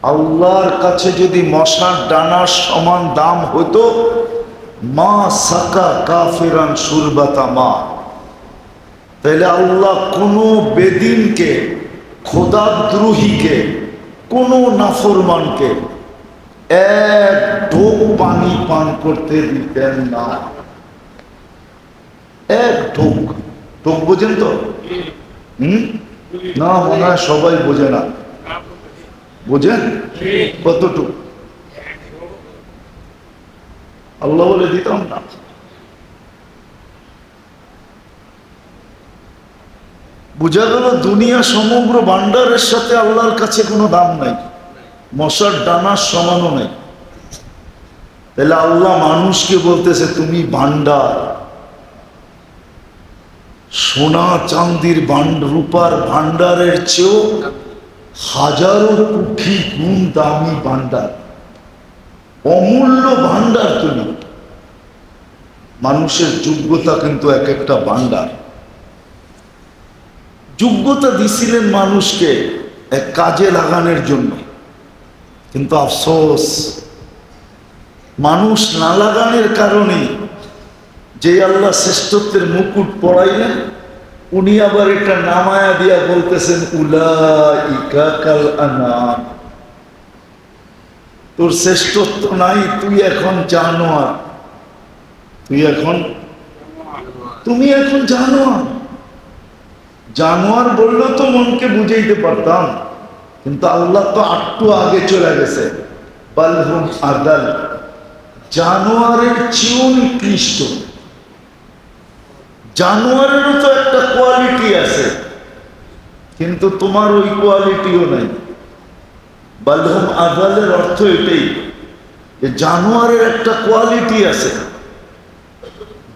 আল্লাহর কাছে যদি মশার ডানার সমান দাম হতো, মা সাকা কাফিরান সুরবাতা মা, তাহলে আল্লাহ কোনো বেদিনকে, খোদাদ্রোহীকে, কোনো নাফরমানকে এক ঢোক পানি পান করতে দিতেন না। এক ঢোক। ঢোক বোঝেন তো? না, মনে হয় সবাই বোঝে না। বোঝেন কতটুকু? আল্লাহ বলে দিতাম না। বোঝা গেল দুনিয়া সমগ্র ভান্ডারের সাথে আল্লাহর কাছে কোনো দাম নাই, মশার ডানার সমানও নাই। তাহলে আল্লাহ মানুষকে বলতেছে তুমি ভান্ডার, সোনা চান্দির রূপার ভান্ডারের চেয়েও হাজারো কোটি গুণ দামি ভান্ডার, অমূল্য ভান্ডার তুমি। মানুষের যোগ্যতা কিন্তু এক একটা ভান্ডার। যোগ্যতা দিছিলেন মানুষকে এক কাজে লাগানোর জন্য, কিন্তু আফসোস মানুষ না লাগানোর কারণে যে আল্লাহ শ্রেষ্ঠত্বের মুকুট পড়াইলেন, উনি আবার এটা নামায়া দিয়া বলতেছেন উলাইকা কাল আনআম। তোর শ্রেষ্ঠত্ব নাই, তুই এখন জানোয়ার, তুমি এখন জানোয়ার। জানোয়ার বললেও তো মনকে বুঝাইতে পারতাম, কিন্তু আল্লাহ তো একটু আগে চলে গেছে, বালহুম আদাল, জানোয়ারের চেয়েও নিকৃষ্ট। জানোয়ারেরও তো একটা কোয়ালিটি আছে, কিন্তু তোমার ওই কোয়ালিটিও নাই। বালহুম আদালের অর্থ এটাই যে জানোয়ারের একটা কোয়ালিটি আছে,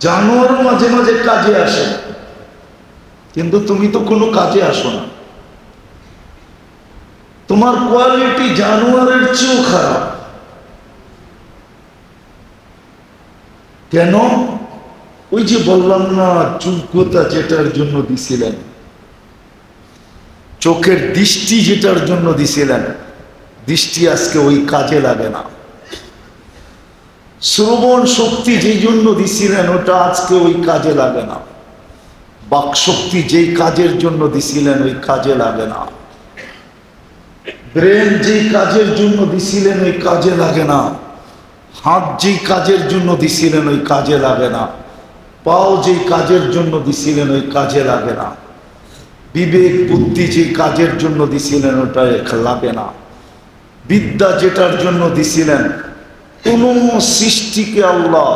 জানোয়ারও মাঝে মাঝে কাজে আসে, কিন্তু তুমি তো কোনো কাজে আসো না। তোমার কোয়ালিটি জানোয়ারের চেয়েও খারাপ। কেন? ওই যে বললাম না, যোগ্যতা যেটার জন্য দিছিলেন, চোখের দৃষ্টি যেটার জন্য দিছিলেন, দৃষ্টি আজকে ওই কাজে লাগে না। শ্রবণ শক্তি যেই জন্য দিছিলেন, ওটা আজকে ওই কাজে লাগে না। বাক শক্তি যেই কাজের জন্য দিছিলেন, ওই কাজে লাগে না। ব্রেন যেই কাজের জন্য দিছিলেন, ওই কাজে লাগে না। হাত যেই কাজের জন্য দিছিলেন, ওই কাজে লাগে না। পাও যেই কাজের জন্য দিছিলেন, ওই কাজে লাগে না। বিবেক বুদ্ধি যেই কাজের জন্য দিছিলেন, ওটা লাগে না। বিদ্যা যেটার জন্য দিছিলেন, কোন সৃষ্টিকে আল্লাহ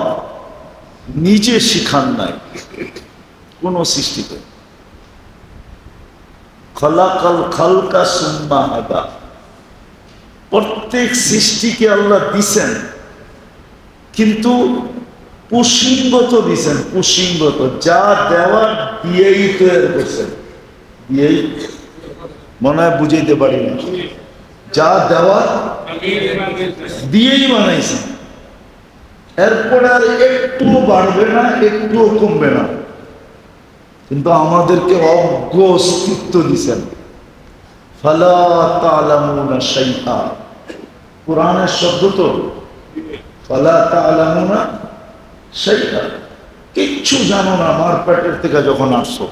নিজে শিখান নাই, কোন সৃষ্টিকে। খলাকাল খালকা সুম্মা হাদা, প্রত্যেক সৃষ্টিকে আল্লাহ দিছেন, কিন্তু পুষ্টিগত দিছেন, পুষ্টিগত যা দেওয়ার দিয়েই তৈরি করছেন। দিয়েই মনে হয় বুঝাইতে পারি না, যা দেওয়ার দিয়েই বানাইছেন। এরপরে আর একটুও বাড়বে না, একটুও কমবে না, কিন্তু আমাদেরকে অজ্ঞ অস্তিত্ব দিছেন। ফালা তা'লামুনা শাইআ, কোরআনের শব্দ তো, ফালা তা'লামুনা শাইআ, কিচ্ছু জানো না আমার পেটের থেকে যখন আসছো।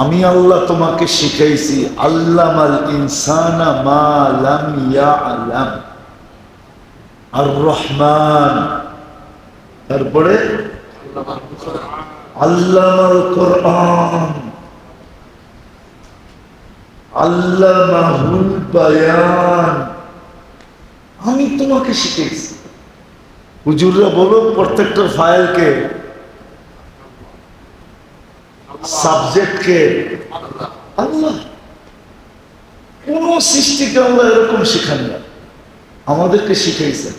আমি আল্লাহ তোমাকে শিখাইছি, আল্লামাল ইনসানা মা লাম ইয়ালাম। আর রহমান, তারপরে আল্লামাল কোরআন, আল্লামাহুল বায়ান। আমি তোমাকে শিখেছি। হুজুররা বলো প্রত্যেকটা ফাইলকে, সাবজেক্টকে আল্লাহ। কোন সৃষ্টিকে আল্লাহ এরকম শিখান না, আমাদেরকে শিখাইছেন।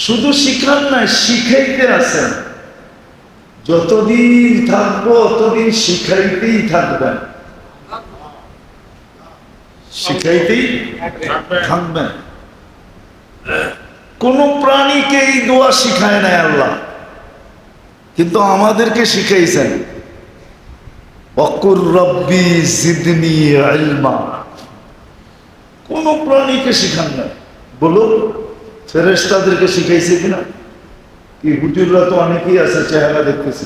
শুধু শিখান না, শিখাইতে আছেন। যতদিন থাকবো ততদিন শিখাইতেই থাকবেন, শিখাইতেই থাকবেন। কোন প্রাণীকে এই দোয়া শিখায় নাই আল্লাহ, কিন্তু আমাদেরকে শিখাইছেন। ওয়াকুর রব্বি জিদনি ইলমা, কোনো প্রাণীকে শিখান না। বলো ফেরেশতাদেরকে শিখাইছে কিনা? কি হুজুররা তো অনেকেই আছে, চেহারা দেখতেছি,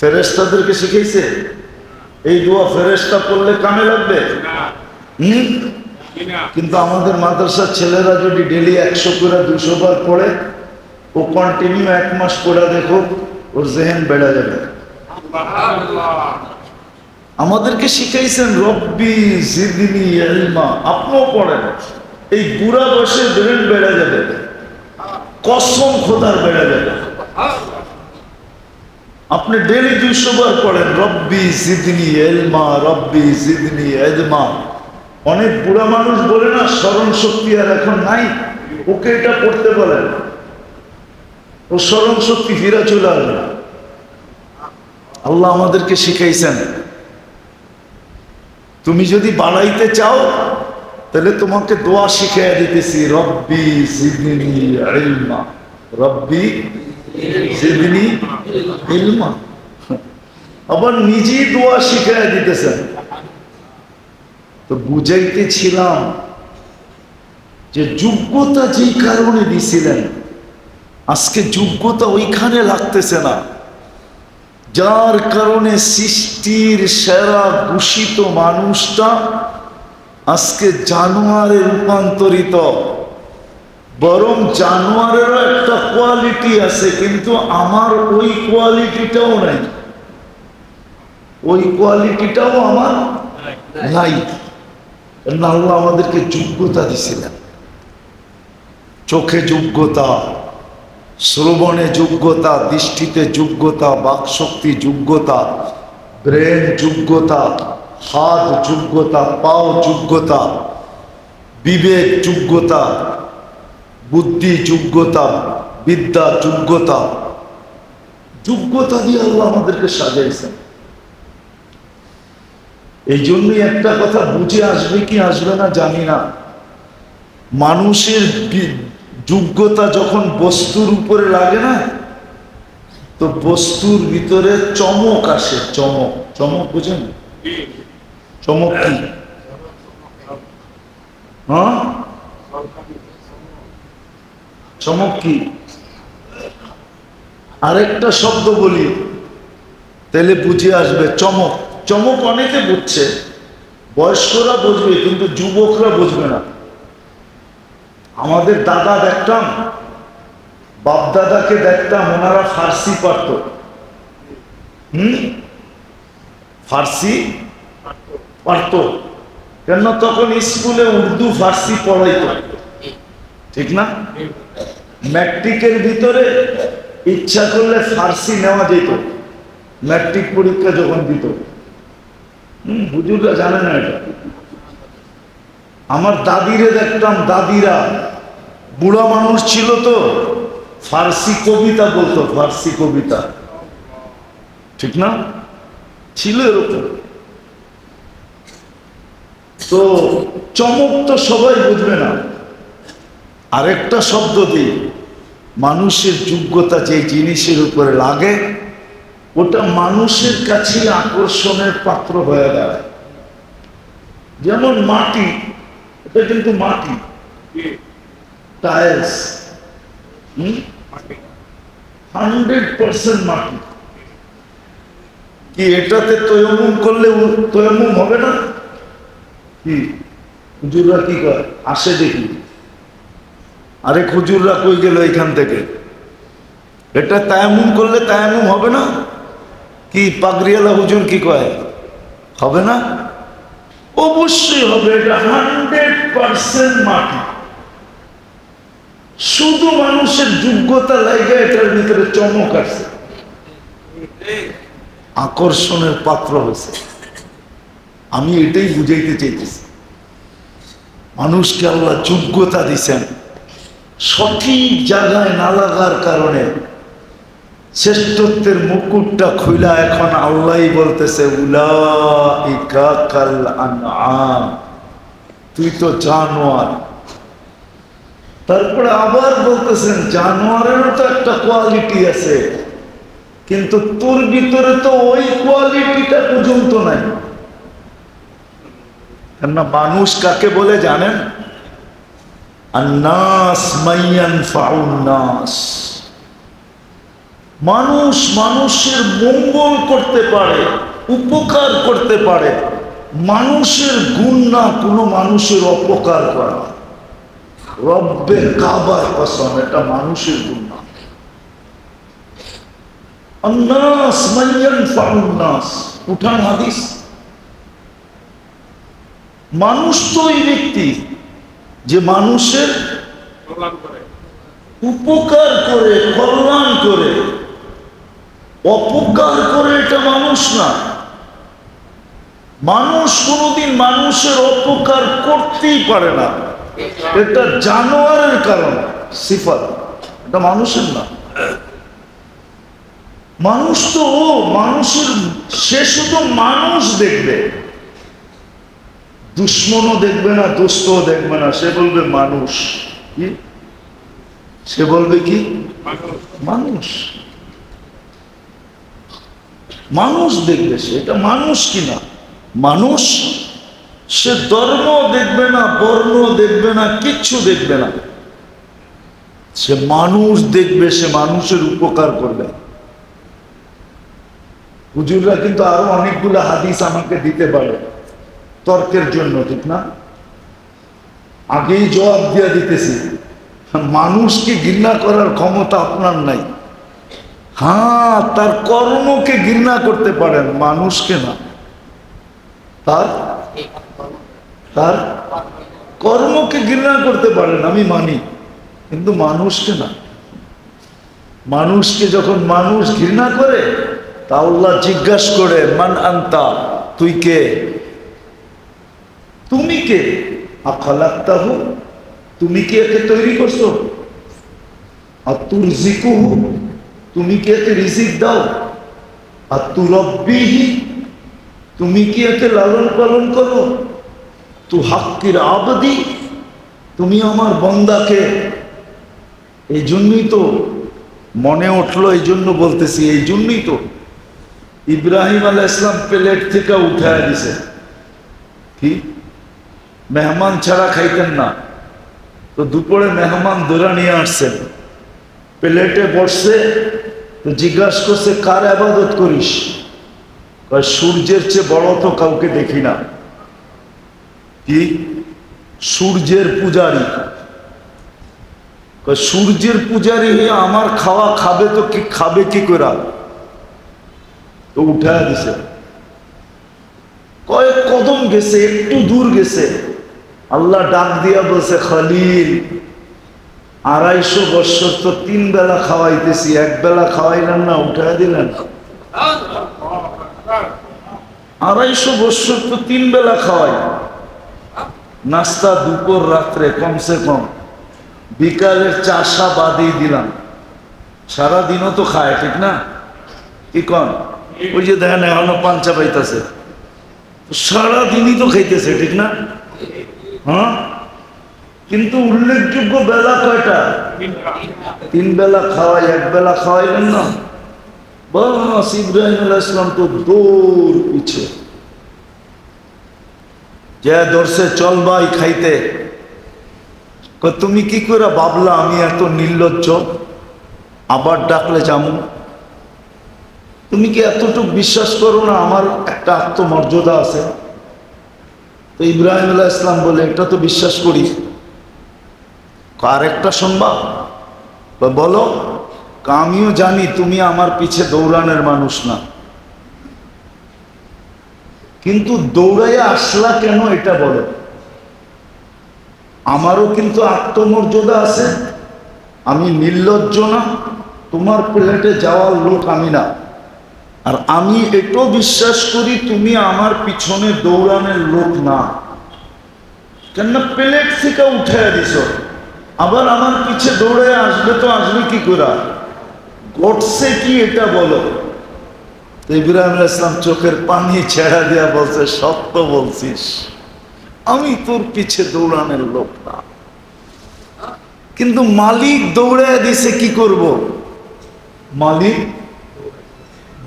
ফেরেশতাদেরকে শিখাইছে? এই দোয়া ফেরেশতা পড়লে কামে লাগবে? কিন্তু আমাদের মাদ্রাসার ছেলেরা যদি ডেলি 100 করে 200 বার পড়ে, ও কন্টিনিউ 1 মাস পড়া দেখো, ওর জেহেন বেড়ে যাবে। আমাদেরকে শিখাইছেন রব্বি জিদনি ইলমা। আপনিও পড়েন, এই বুড়া বয়সে ব্রেন বেড়ে যাবে, কসম খোদার বেড়ে যাবে। আপনি ডেলি 200 বার পড়েন রব্বি জিদনি ইলমা, রব্বি জিদনি ইলমা। অনেক বুড়া মানুষ বলে না স্মরণ শক্তি আর এখন নাই, ওকে এটা পড়তে বলেন, ও স্মরণ শক্তি ফিরে চলে আসবে। আল্লাহ আমাদেরকে শিখাইছেন তুমি যদি বাড়াইতে চাও তাহলে তোমাকে দোয়া শিখাইয়া দিতেছি, রব্বি জিদনি ইলমা, রব্বি জিদনি ইলমা। আবার নিজেই দোয়া শিখাইয়া দিতেছেন। তো বুঝাইতেছিলাম যে যোগ্যতা যেই কারণে দিছিলেন, আজকে যোগ্যতা ওইখানে লাগতেছে না, যার কারণে সৃষ্টির সেরা দূষিত মানুষটা আজকে জানোয়ারে রূপান্তরিত। বরং জানোয়ারেরও একটা কোয়ালিটি আছে, কিন্তু আমার ওই কোয়ালিটিটাও নাই, ওই কোয়ালিটিটাও আমার নাই। আল্লাহ আমাদেরকে যোগ্যতা দিছিলেন, চোখে যোগ্যতা, শ্রবণে যোগ্যতা, দৃষ্টিতে যোগ্যতা, বাকশক্তি যোগ্যতা, ব্রেন যোগ্যতা, হাত যোগ্যতা, পাও যোগ্যতা, বিবেক যোগ্যতা, বুদ্ধি যোগ্যতা, বিদ্যা যোগ্যতা, যোগ্যতা দিয়ে আল্লাহ আমাদেরকে সাজাইছেন। এই জন্যই একটা কথা বুঝে আসবে কি আসবে না জানি না, মানুষের যোগ্যতা যখন বস্তুর উপরে লাগে না, তো বস্তুর ভিতরে চমক আসে। চমক, চমক বুঝেন? চমক কি? হ্যাঁ, চমক কি? আরেকটা শব্দ বলি তাহলে বুঝে আসবে। চমক, চমক অনেকে বুঝছে, বয়স্করা বুঝবে কিন্তু যুবকরা বুঝবে না। আমাদের দাদা দেখতাম, বাপদাদাকে দেখতাম, ওনারা ফার্সি পারত। ফার্সি পারত কেন? তখন স্কুলে উর্দু ফার্সি পড়াইত, ঠিক না? ম্যাট্রিকের ভিতরে ইচ্ছা করলে ফার্সি নেওয়া যেত, ম্যাট্রিক পরীক্ষা যখন দিত। হুজুররা জানে না এটা। আমার দাদিরে দেখতাম, দাদিরা বুড়া মানুষ ছিল তো ফার্সি কবিতা বলতো, ফার্সি কবিতা, ঠিক না? ছিল এরকম। তো চমক তো সবাই বুঝবে না। আরেকটা শব্দ দিই, মানুষের যোগ্যতা যে জিনিসের উপরে লাগে ওটা মানুষের কাছে আকর্ষণের পাত্র হয়ে দাঁড়ায়। যেমন মাটি, এটা কিন্তু মাটি, টাইলস 100% মাটি। কি এটাতে তয়ম্মুম করলে তয়ম্মুম হবে না? কি হুজুররা কি কয়? আসে দেখি, আরে হুজুররা কই গেল এখান থেকে? এটা তায়াম্মুম করলে তায়াম্মুম হবে না? কি পাগড়িওয়ালা হুজুর কি কয়? হবে না? অবশ্যই হবে। এটা 100% মাটি। শুধু মানুষের যোগ্যতা লাগে এটার ভিতরে চমক আছে, আকর্ষণের পাত্র হয়েছে। আমি এটাই বুঝাইতে চাইতেছি, মানুষকে আল্লাহ যোগ্যতা দিছেন, সঠিক জায়গায় না লাগার কারণে শ্রেষ্ঠত্বের মুকুটটা খুইলা এখন আল্লাহই বলতেছে উলাইকা কাল আনআম, তুই তো জানোয়ার। তারপরে আবার বলতেছেন জানোয়ারেরও তো একটা কোয়ালিটি আছে, কিন্তু তোর ভিতরে তো ওই কোয়ালিটিটা পর্যন্ত নাই। কেননা মানুষ কাকে বলে জানেন? আন্নাস মাইয়ানফাউন নাস। মানুষ মানুষের মঙ্গল করতে পারে, উপকার করতে পারে। মানুষের গুণ না কোনো মানুষের অপকার করা। রব্বে কাবার কসম, এটা মানুষের গুণ না। আন্নাস মাইয়ানফাউন নাস, উঠান হাদিস। মানুষ তো ওই ব্যক্তি যে মানুষের উপকার করে, কল্যাণ করে। অপকার করে এটা মানুষ না। মানুষ কোনোদিন মানুষের অপকার করতেই পারে না। এটা জানোয়ারের কারণ, সিফাত, এটা মানুষের না। মানুষ তো মানুষের, সে শুধু মানুষ দেখবে, দুশ্মনও দেখবে না, দোস্তও দেখবে না। সে বলবে মানুষ। কি সে বলবে? কি মানুষ। মানুষ দেখবে সে, এটা মানুষ কিনা মানুষ। সে ধর্ম দেখবে না, বর্ণ দেখবে না, কিচ্ছু দেখবে না। সে মানুষ দেখবে, সে মানুষের উপকার করবে। হুজুররা কিন্তু আরো অনেকগুলো হাদিস আমাকে দিতে পারে তর্কের জন্য, ঠিক না? আগেই জবাব দিয়ে দিতেছি, মানুষকে ঘৃণা করার ক্ষমতা আপনার নাই। হ্যাঁ, তার কর্মকে ঘৃণা করতে পারেন, মানুষকে না। তার তার কর্মকে ঘৃণা করতে পারেন, আমি মানি, কিন্তু মানুষকে না। মানুষকে যখন মানুষ ঘৃণা করে, তা আল্লাহ জিজ্ঞাসা করে, মান আনতা, তুই কে? তুমি কে? আখালাক্তাহু, তুমি কি একে তৈরি করছো? আর তুরজিকুহু, তুমি কি একে রিজিক দাও? আর তুরব্বিহি, তুমি কি একে লালন পালন করো? তু হাক্কির আবদি, তুমি আমার বন্দাকে। এই জন্যই তো মনে উঠলো, এই জন্য বলতেছি, এই জন্যই তো ইব্রাহিম আলাইহিস সালাম প্লেট থেকে উঠায় দিছে। কি মেহমান ছাড়া খাইতেন না, তো দুপুরে মেহমান ধরে নিয়ে আসছেন, প্লেটে বসছে, তো জিজ্ঞাসা করছে, কার ইবাদত করিস? সূর্যের চেয়ে বড় তো কাউকে দেখি না। কি সূর্যের পূজারী? সূর্যের পূজারী হয়ে আমার খাওয়া খাবে তো কি খাবে কি করে? তো উঠায় দিছে। কয়েক কদম গেছে, একটু দূর গেছে, আল্লাহ ডাক দিয়া বলছে, খলিল 250 বৎসর তো 3 বেলা খাওয়াইতেছি, 1 বেলা খাওয়াইলেন না, উঠায় দিলেন। 250 বৎসর তো 3 বেলা খাওয়াই, নাস্তা, দুপুর, রাত্রে, কমসে কম বিকালের চাষা বাদেই দিলাম। সারাদিনও তো খায়, ঠিক না? কি কন? ওই যে দেখেন এখনো পাঞ্চা পাইতেছে, সারাদিনই তো খাইতেছে, ঠিক না? হ্যাঁ, কিন্তু উল্লেখযোগ্য বেলা কয়টা? 3 বেলা খাওয়াই, 1 বেলা খাওয়াইলেন না, বাস ইব্রাহিম আলাইহিস সালাম তো দৌড় পিছে যে ধরছে, চল ভাই খাইতে। তুমি কি করে ভাবলা আমি এত নির্লজ্জ, আবার ডাকলে যাবো? তুমি কি এতটুকু বিশ্বাস করো না আমার একটা আত্মমর্যাদা আছে? তো ইব্রাহিম আলাইহিস সালাম বলে, এটা তো বিশ্বাস করি। আরেকটা শুনবা? বলো। আমিও জানি তুমি আমার পিছে দৌড়ানোর মানুষ না, কিন্তু দৌড়াইয়া আসলা কেন এটা বলো। আমারও কিন্তু আত্মমর্যাদা আছে, আমি নির্লজ্জ না, তোমার প্লেটে যাওয়ার লোক আমি না। আর আমি এটাও বিশ্বাস করি তুমি আমার পিছনে দৌড়ানোর লোক না। কেননা প্লেট থেকে উঠে দিছ, আবার আমার পিছে দৌড়ে আসবে, তো আসবে কি করে? ঘটছে কি এটা বলো। তো ইব্রাহিম আলাইহিস সালাম চোখের পানি ছেড়া দিয়া বলছে, সত্য বলছিস, আমি তোর পিছে দৌড়ানোর লোক না। কিন্তু মালিক দৌড়ায় দিছে, কি করব? মালিক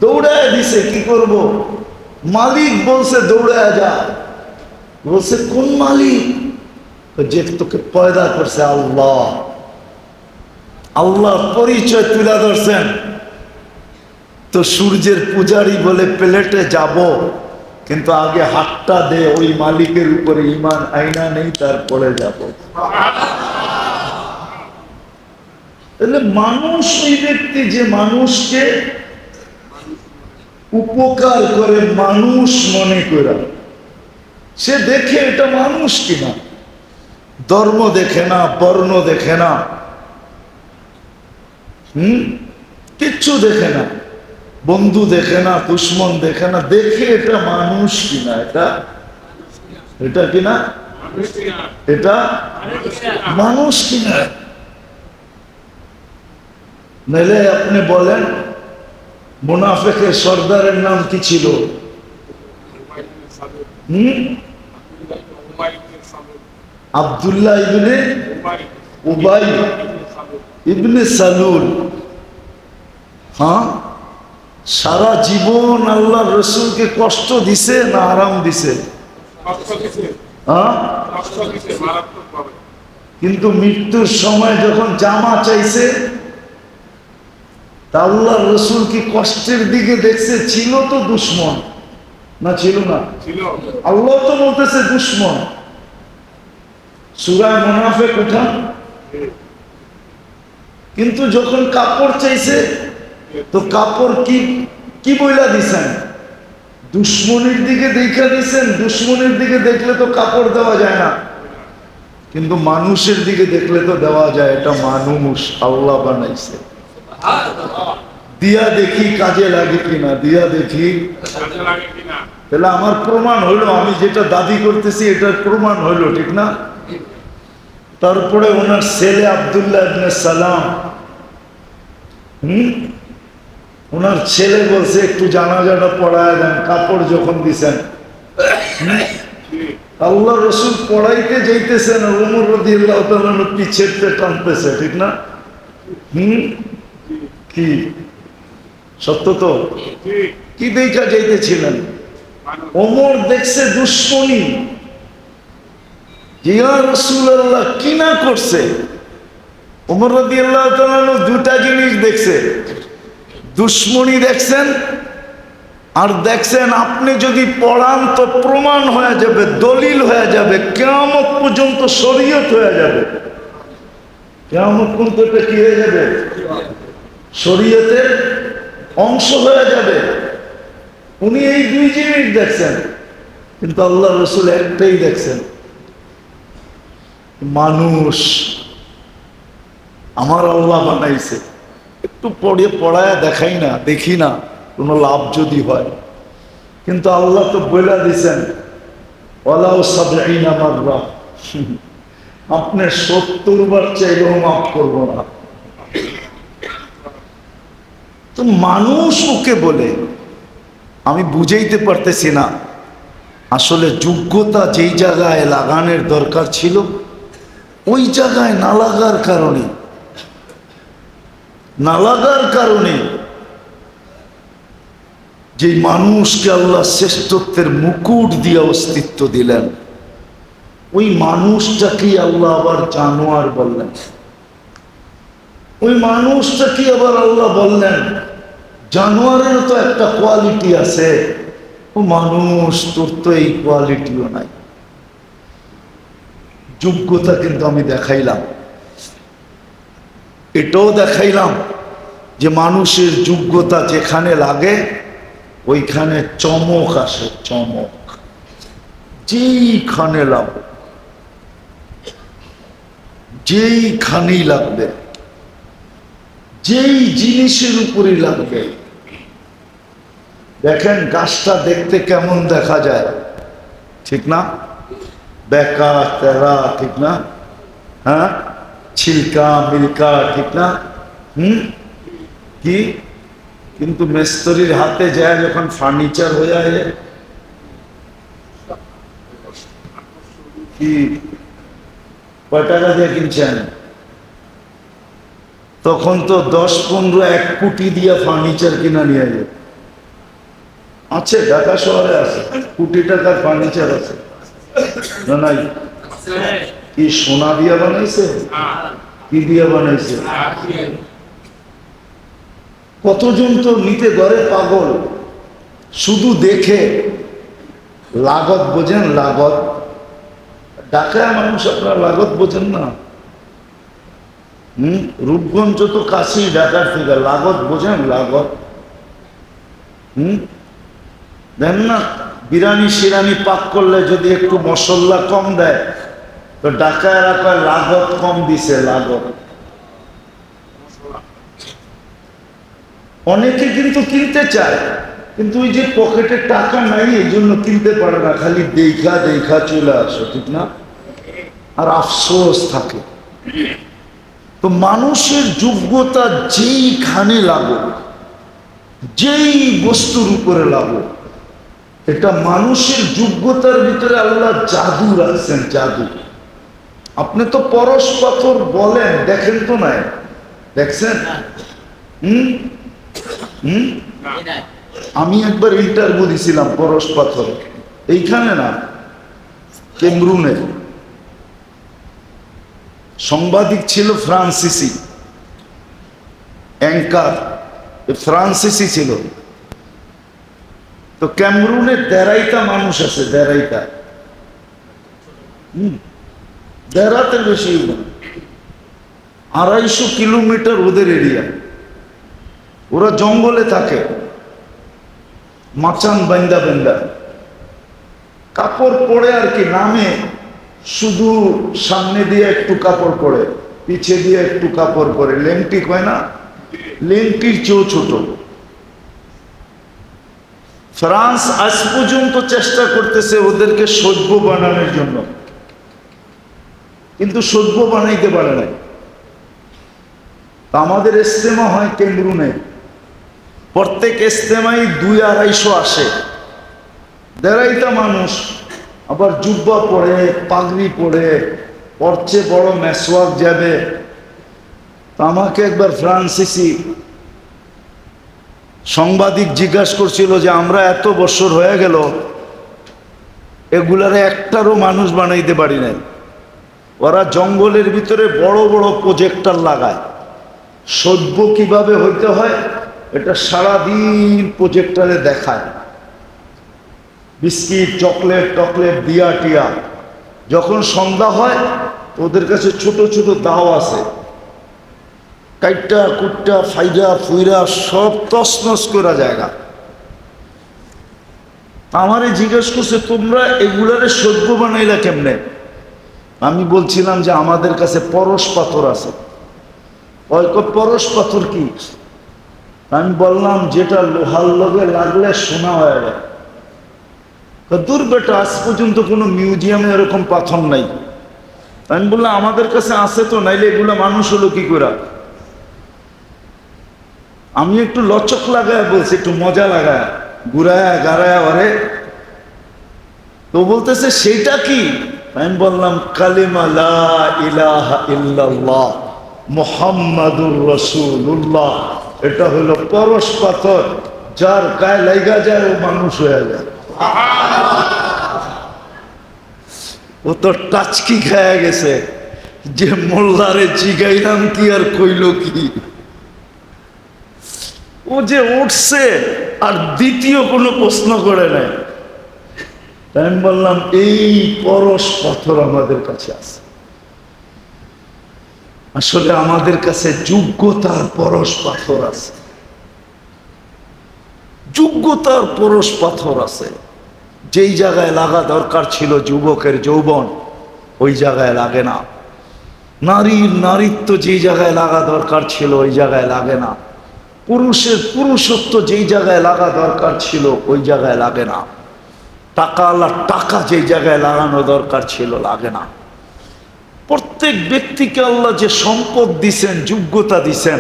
দৌড়ায় দিছে, কি করব? মালিক বলছে দৌড়ায় যা। বলছে কোন মালিক? যে তোকে পয়দা করছে আল্লাহ। আল্লাহ পরিচয় তুলে ধরছেন। তো সূর্যের পূজারি বলে প্লেটে যাব, কিন্তু আগে হাতটা দে, ওই মালিকের উপরে ঈমান আইনা নেই, তারপরে যাব। তাহলে মানুষ ওই ব্যক্তি যে মানুষকে উপকার করে মানুষ মনে করে, সে দেখে এটা মানুষ কিনা, ধর্ম দেখে না, বর্ণ দেখে না, কিচ্ছু দেখে না, বন্ধু দেখে না, দুশ্মন দেখে না, দেখে এটা মানুষ কিনা, এটা কিনা, এটা মানুষ কিনা। নাহলে আপনি বলেন মুনাফিকের সর্দারের নাম কি ছিল? আব্দুল্লাহ ইবনে উবাই ইবনে সালুল। হ্যাঁ, সারা জীবন আল্লাহর রাসূলকে কষ্ট দিছে না আরাম দিছে? হ্যাঁ, কিন্তু মৃত্যুর সময় যখন জামা চাইছে, তা আল্লাহর রাসূল কি কষ্টের দিকে দেখছে? ছিল তো দুশ্মন, না ছিল না? আল্লাহ তো বলতেছে দুশ্মন। সূরা মুনাফিক উঠান। কিন্তু যখন কাপড় চাইছে, তো কাপড় কি বইলা দিছেন? দুশ্মনের দিকে দেখা দিছেন। দুশ্মনের দিকে দেখলে তো কাপড় দেওয়া যায় না, কিন্তু মানুষের দিকে দেখলে তো দেওয়া যায়। এটা মানুষ আল্লাহ বানাইছে। দিয়া দেখি কাজে লাগে কিনা, দিয়া দেখি। তাহলে আমার প্রমাণ হলো, আমি যেটা দাবি করতেছি এটার প্রমাণ হলো, ঠিক না? তারপরে ওনার ছেলে আব্দুল্লাহ ইবনে সালাম, ওনার ছেলে বলছে একটু জানাজাটা পড়ায় দেন। কাপড় যখন দিছেন, আল্লাহ রাসূল পড়াইতে যাইতেছেন, ওমর রাদিয়াল্লাহু তাআলা পিছেতে টানতেছে, ঠিক না? কি সত্য তো? কি দেখা যাইতেছিলেন? ওমর দেখছে দুশ্মনী। ইয়া রাসূলুল্লাহ কি না করছে? ওমর রাদিয়াল্লাহু তাআলা দুটা জিনিস দেখছে, দুশ্মনী দেখছেন, আর দেখছেন আপনি যদি পড়ান তো প্রমাণ হয়ে যাবে, দলিল হয়ে যাবে, কিয়ামত পর্যন্ত শরীয়ত হয়ে যাবে। কিয়ামত পর্যন্ত এটা কি হয়ে যাবে? শরীয়তের অংশ হয়ে যাবে। উনি এই দুই জিনিস দেখছেন, কিন্তু আল্লাহ রাসূল একটাই দেখছেন, মানুষ আমার আল্লাহ বানাইছে। একটু পড়ায় দেখাই না, দেখি না কোনো লাভ যদি হয়। কিন্তু আল্লাহ তো বলে দিছেন ওয়ালাউ সাবঈনা মাররা, আপনি ৭০ বার চাইলেও মাফ করবো না। তো মানুষ ওকে বলে, আমি বুঝাইতে পারতেছি না। আসলে যোগ্যতা যেই জায়গায় লাগানোর দরকার ছিল, ওই জায়গায় না লাগার কারণে যে মানুষকে আল্লাহ শ্রেষ্ঠত্বের মুকুট দিয়ে অস্তিত্ব দিলেন, ওই মানুষটাকে আল্লাহ আবার জানোয়ার বললেন। ওই মানুষটাকে আবার আল্লাহ বললেন জানোয়ারের তো একটা কোয়ালিটি আছে, ও মানুষ, তোর তো এই কোয়ালিটিও নাই। যোগ্যতা কিন্তু আমি দেখাইলাম, এটাও দেখাইলাম যে মানুষের যোগ্যতা যেখানে লাগে ওইখানে চমক আসে, চমক যেইখানে লাগবে, যেইখানেই লাগবে, যেই জিনিসের উপরই লাগবে। দেখেন গাছটা দেখতে কেমন দেখা যায়, ঠিক না? বেকা তেরা, ঠিক না? হ্যাঁ, ছিলকা মিলকা, ঠিক না? কি কিন্তু মিস্ত্রির হাতে যায় যখন ফার্নিচার হয়ে যায়, কি কয় টাকা দিয়ে কিনছেন? তখন তো 10-15 1 কোটি দিয়ে ফার্নিচার কিনা নিয়ে যায়। আছে, ঢাকা শহরে আছে, কোটি টাকার ফার্নিচার আছে। না নাই? কি সোনা দিয়া বানাইছে? কি দিয়া বানাইছে? কতজন তো নিতে ঘরে পাগল, শুধু দেখে। লাগত বোঝেন? লাগত ঢাকায় মানুষ, আপনারা লাগত বোঝেন না? রূপগঞ্জ তো কাছে ঢাকার থেকে, লাগত বোঝেন? লাগত দেন না? বিরিয়ানি সিরানি পাক করলে যদি একটু মশলা কম দেয়, তো ঢাকায়রা কয় লাগত কম দিছে। লাগত অনেকে কিন্তু কিনতে চায়, কিন্তু ওই যে পকেটে টাকা নাই, এই জন্য কিনতে পারে না, খালি দেখা দেখা চলে আসে, ঠিক না? আর আফসোস থাকে। তো মানুষের যোগ্যতা যেইখানে লাগুক, যেই বস্তুর উপরে লাগুক, এটা মানুষের যোগ্যতার ভিতরে আল্লাহ জাদু রাখছেন, জাদু। আপনি তো পরশ পাথর বলেন, দেখেন তো নাই? দেখছেন? আমি একবার ইন্টারভিউ দিছিলাম পরশ পাথর, এইখানে না, ক্যামেরুনে। সাংবাদিক ছিল ফ্রান্সিসি, অ্যাঙ্কার ফ্রান্সিসি ছিল। তো ক্যামেরুনে 1.5টা মানুষ আছে, 1.5টা, দেড়াতে বেশি, 250 কিলোমিটার ওদের এরিয়া। ওরা জঙ্গলে থাকে, মাচান বান্দা বান্দা, কাপড় পরে আর কি, নামে শুধু সামনে দিয়ে একটু কাপড় পরে, পিছে দিয়ে একটু কাপড় পরে, লেংটি কয় না, লেংটির চেয়েও ছোট। ফ্রান্স আজ পর্যন্ত চেষ্টা করতেছে ওদেরকে সভ্য বানানোর জন্য, কিন্তু সভ্য বানাইতে পারে না। আমাদের ইজতেমা হয় ক্যামেরুনে, প্রত্যেক ইজতেমাই 200-250 আসে, 1.5টা মানুষ, আবার জুব্বা পরে, পাগড়ি পরে, পড়ছে বড় মেসওয়াক যাবে। আমাকে একবার ফ্রান্সিসি সাংবাদিক জিজ্ঞাসা করছিল যে আমরা এত বছর হয়ে গেল এগুলারে একটারও মানুষ বানাইতে পারি নাই। ওরা জঙ্গলের ভিতরে বড় বড় প্রজেক্টর লাগায়, সভ্য কিভাবে হইতে হয় এটা সারাদিন প্রজেক্টরে দেখায়, বিস্কিট চকলেট টকলেট দিয়া টিয়া। যখন সন্ধ্যা হয় ওদের কাছে ছোট ছোট দাও আছে, কাইটটা কুট্টা ফাইডা ফুইরা সব তছনছ করা জায়গা। আমারে জিজ্ঞেস করছে তোমরা এগুলারে সভ্য বানাইলা কেমনে? আমি বলছিলাম যে আমাদের কাছে পরশ পাথর আছে। পরশ পাথর কি? আমি বললাম যেটা লোহার লগে লাগলে সোনা হয়ে যায়। দূর বেটা, আজ পর্যন্ত কোনো মিউজিয়ামে এরকম পাথর নাই। আমি বললাম আমাদের কাছে আছে তো, নাইলে এগুলো মানুষ হলো কি করে? আমি একটু লচক লাগায় বলছি, একটু মজা লাগায়, ঘুরায় গাড়ায় ওরে। তো বলতেছে সেটা কি? আমি বললাম কালিমা লা ইলাহা ইল্লাল্লাহ মুহাম্মাদুর রাসূলুল্লাহ। এটা হলো পরশ পাথর, যার গায়ে লাইগা যায় ও মানুষ হয়ে যায়। ও তো টাচকি খেয়ে গেছে যে মোল্লারে জিগাইলাম কি আর কইল কি। ও যে উঠছে আর দ্বিতীয় কোনো প্রশ্ন করে নাই। আমি বললাম এই পরশ পাথর আমাদের কাছে আছে। আসলে আমাদের কাছে যোগ্যতার পরশ পাথর আছে, যোগ্যতার পরশ পাথর আছে। যেই জায়গায় লাগা দরকার ছিল যুবকের যৌবন, ওই জায়গায় লাগে না। নারীর নারীত্ব যেই জায়গায় লাগা দরকার ছিল ওই জায়গায় লাগে না। পুরুষের পুরুষত্ব যেই জায়গায় লাগা দরকার ছিল ওই জায়গায় লাগে না। টাকা আল্লাহ টাকা যেই জায়গায় লাগানো দরকার ছিল লাগে না। প্রত্যেক ব্যক্তিকে আল্লাহ যে সম্পদ দিছেন, যোগ্যতা দিছেন,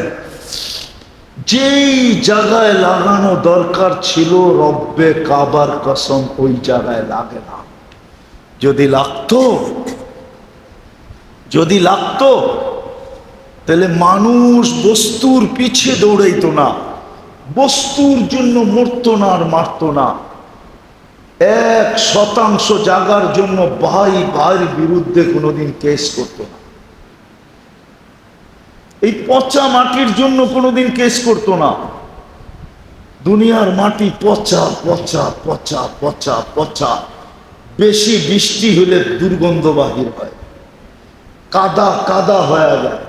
যেই জায়গায় লাগানো দরকার ছিল রব্বে কাবার কসম ওই জায়গায় লাগে না। যদি লাগতো তাহলে মানুষ বস্তুর পিছে দৌড়াইতো না, বস্তুর জন্য মরতো না আর মারতো না। 1% জায়গার জন্য ভাই ভাইয়ের বিরুদ্ধে কোনোদিন কেস করত না। এই পচা মাটির জন্য কোনোদিন কেস করত না। দুনিয়ার মাটি পচা পচা পচা পচা পচা, বেশি বৃষ্টি হলে দুর্গন্ধ বাহির হয়, কাদা কাদা হয়ে যায়,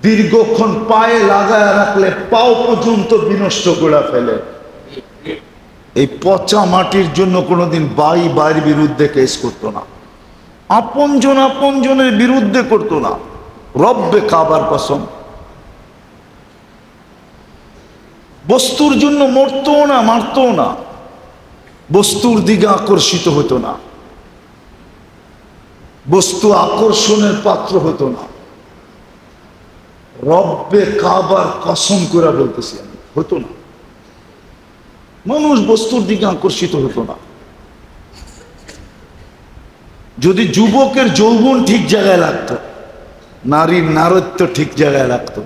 দীর্ঘক্ষণ পায়ে লাগায় রাখলে পাও পর্যন্ত বিনষ্ট করে ফেলে। এই পচা মাটির জন্য কোনোদিন ভাই ভাইয়ের বিরুদ্ধে কেস করতো না, আপনজন আপনজনের বিরুদ্ধে করতো না। রব্বে কাবার কসম, বস্তুর জন্য মরতো না, মারতো না, বস্তুর দিকে আকর্ষিত হতো না, বস্তু আকর্ষণের পাত্র হতো না। রব্বে কাবার কসম করে বলতেছি আমি, হতো না। মানুষ বস্তুর দিকে আকর্ষিত হতো না। যদি যুবকের যৌবন ঠিক জায়গায় লাগতো, নারীর নারত্ব ঠিক জায়গায় লাগতো,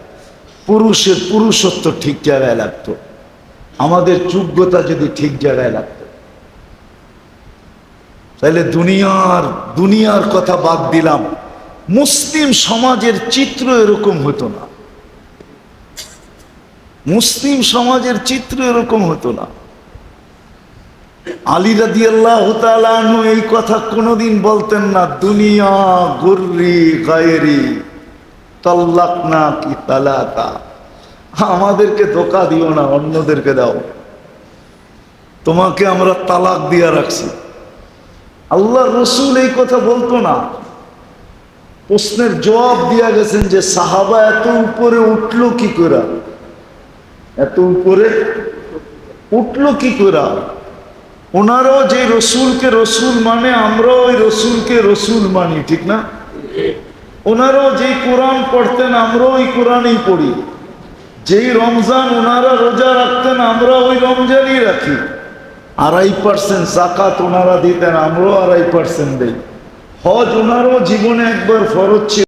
পুরুষের পুরুষত্ব ঠিক জায়গায় লাগতো, আমাদের যোগ্যতা যদি ঠিক জায়গায় লাগতো, তাহলে দুনিয়ার কথা বাদ দিলাম, মুসলিম সমাজের চিত্র এরকম হতো না। মুসলিম সমাজের চিত্র এরকম হতো না। আলী রাদিয়াল্লাহু তাআলা আনহু এই কথা কোনোদিন বলতেন না, দুনিয়া গুররি গায়রি তাল্লাকনা কি তালাকা, আমাদেরকে ধোঁকা দিও না, অন্যদেরকে দাও, তোমাকে আমরা তালাক দিয়া রাখছি। আল্লাহ রসুল এই কথা বলতো না। প্রশ্নের জবাব দিয়া গেছেন যে সাহাবা এত উপরে উঠলো কি করে, এত উপরে উঠলো কি করে? ওনারাও যে রসুলকে রসুল মানে, আমরাও ওই রসুলকে রসুল মানি, ঠিক না? ওনারাও যেই কোরআন পড়তেন, আমরাও ওই কোরআনই পড়ি। যেই রমজান ওনারা রোজা রাখতেন, আমরা ওই রমজানই রাখি। 2.5% যাকাত ওনারা দিতেন, আমরাও 2.5% দেই। হজ ওনারও জীবনে একবার ফরজ ছিল।